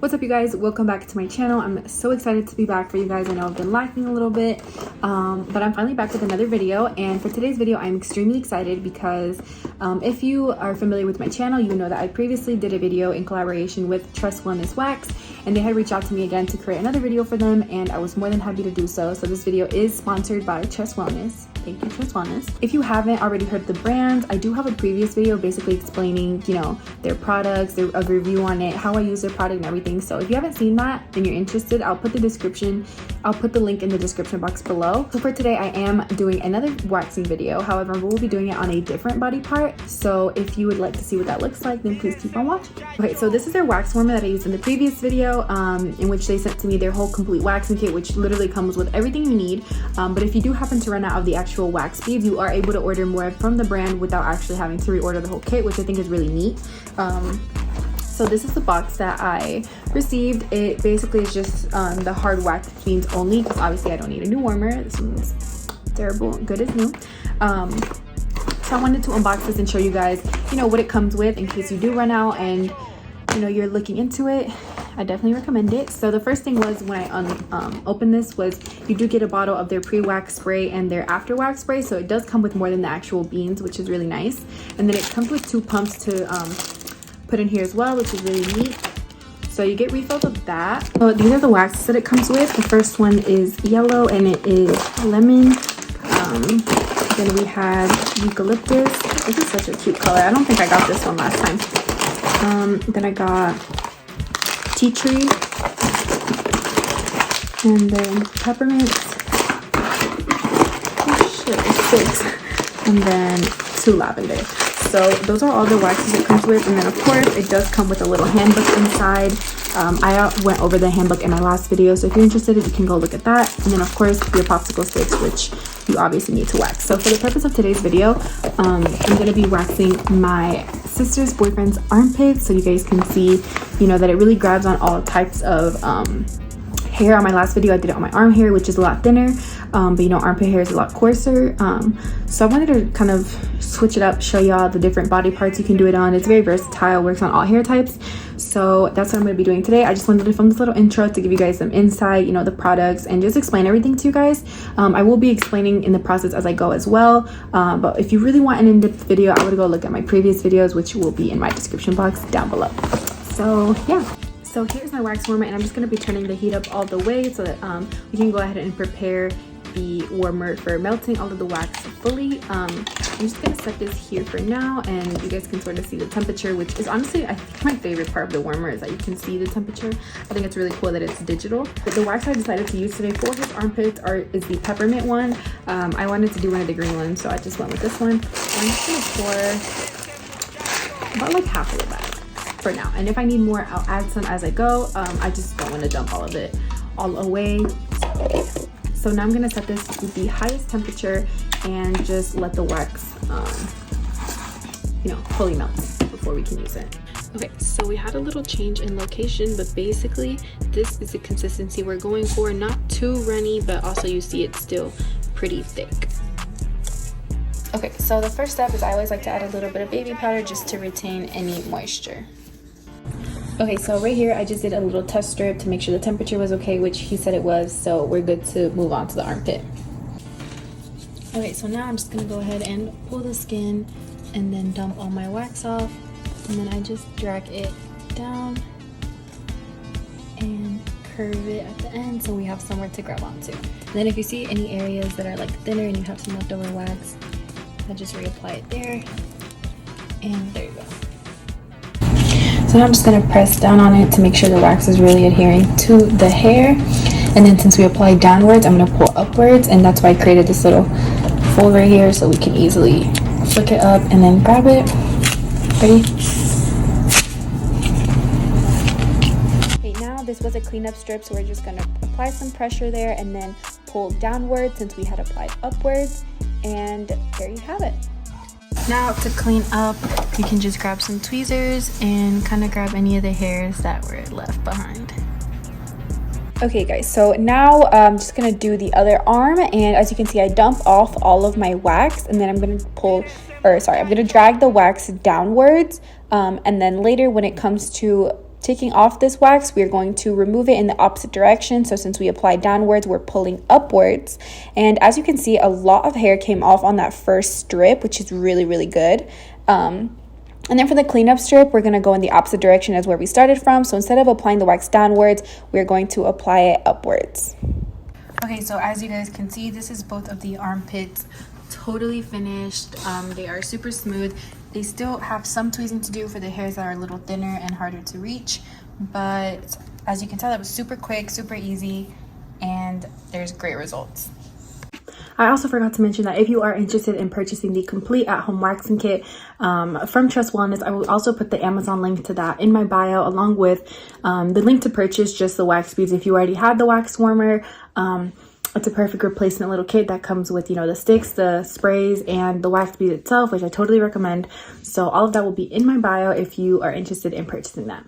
What's up, you guys? Welcome back to my channel. I'm so excited to be back for you guys. I know I've been lacking a little bit, but I'm finally back with another video. And for today's video, I'm extremely excited because if you are familiar with my channel, you know that I previously did a video in collaboration with Trust Wellness Wax, and they had reached out to me again to create another video for them, and I was more than happy to do so. So this video is sponsored by Trust Wellness. Thank you, Trust Wellness. If you haven't already heard the brand, I do have a previous video basically explaining, you know, their products, a review on it, how I use their product and everything. So if you haven't seen that and you're interested, I'll put the link in the description box below. So for today, I am doing another waxing video. However, we'll be doing it on a different body part. So if you would like to see what that looks like, then please keep on watching. Okay, so this is their wax warmer that I used in the previous video, in which they sent to me their whole complete waxing kit, which literally comes with everything you need. But if you do happen to run out of the actual wax beads, you are able to order more from the brand without actually having to reorder the whole kit, which I think is really neat. So this is the box that I received. It basically is just the hard wax beads only, because obviously I don't need a new warmer. This one's terrible, good as new. So I wanted to unbox this and show you guys, you know, what it comes with in case you do run out and, you know, you're looking into it. I definitely recommend it. So the first thing was when I opened this was you do get a bottle of their pre-wax spray and their after wax spray. So it does come with more than the actual beans, which is really nice. And then it comes with 2 pumps to put in here as well, which is really neat. So you get refills of that. So these are the waxes that it comes with. The first one is yellow and it is lemon. Then we have eucalyptus. This is such a cute color. I don't think I got this one last time. Then I got tea tree, and then peppermint. Oh shit, it's 6. And then 2 lavender. So those are all the waxes it comes with. And then of course it does come with a little handbook inside. I went over the handbook in my last video, so if you're interested, you can go look at that. And then of course your popsicle sticks, which you obviously need to wax. So for the purpose of today's video, I'm going to be waxing my sister's boyfriend's armpits, so you guys can see, you know, that it really grabs on all types of hair. On my last video I did it on my arm hair, which is a lot thinner, but you know, armpit hair is a lot coarser. So I wanted to kind of switch it up, show y'all the different body parts you can do it on. It's very versatile, works on all hair types. So that's what I'm going to be doing today. I just wanted to film this little intro to give you guys some insight, you know, the products, and just explain everything to you guys. I will be explaining in the process as I go as well, but if you really want an in-depth video, I would go look at my previous videos, which will be in my description box down below. So yeah. So here's my wax warmer, and I'm just going to be turning the heat up all the way so that we can go ahead and prepare the warmer for melting all of the wax fully. I'm just going to set this here for now, and you guys can sort of see the temperature, which is honestly, I think my favorite part of the warmer is that you can see the temperature. I think it's really cool that it's digital. But the wax I decided to use today for his armpits is the peppermint one. I wanted to do one of the green ones, so I just went with this one. And I'm just going to pour about like half of the bag for now, and if I need more, I'll add some as I go. I just don't want to dump all of it all away. So now I'm going to set this to the highest temperature and just let the wax you know, fully melt before we can use it. Okay, so we had a little change in location, but basically this is the consistency we're going for. Not too runny, but also you see it's still pretty thick. Okay, so the first step is I always like to add a little bit of baby powder just to retain any moisture. Okay, so right here I just did a little test strip to make sure the temperature was okay, which he said it was, so we're good to move on to the armpit. Okay, so now I'm just gonna go ahead and pull the skin and then dump all my wax off, and then I just drag it down and curve it at the end so we have somewhere to grab onto. And then if you see any areas that are like thinner and you have some leftover wax, I just reapply it there, and there you go. So now I'm just going to press down on it to make sure the wax is really adhering to the hair. And then since we apply downwards, I'm going to pull upwards, and that's why I created this little fold right here so we can easily flick it up and then grab it. Ready? Okay, now this was a cleanup strip, so we're just going to apply some pressure there and then pull downwards since we had applied upwards, and there you have it. Now to clean up, you can just grab some tweezers and kind of grab any of the hairs that were left behind. Okay guys, so now I'm just gonna do the other arm, and as you can see I dump off all of my wax, and then I'm gonna drag the wax downwards, and then later when it comes to taking off this wax, we're going to remove it in the opposite direction. So since we applied downwards, we're pulling upwards. And as you can see, a lot of hair came off on that first strip, which is really, really good. And then for the cleanup strip, we're going to go in the opposite direction as where we started from. So instead of applying the wax downwards, we're going to apply it upwards. Okay, so as you guys can see, this is both of the armpits totally finished. They are super smooth. They still have some tweezing to do for the hairs that are a little thinner and harder to reach, but as you can tell, that was super quick, super easy, and there's great results. I also forgot to mention that if you are interested in purchasing the complete at-home waxing kit from Trust Wellness, I will also put the Amazon link to that in my bio, along with the link to purchase just the wax beads. If you already had the wax warmer, it's a perfect replacement little kit that comes with, you know, the sticks, the sprays, and the wax bead itself, which I totally recommend. So all of that will be in my bio if you are interested in purchasing that.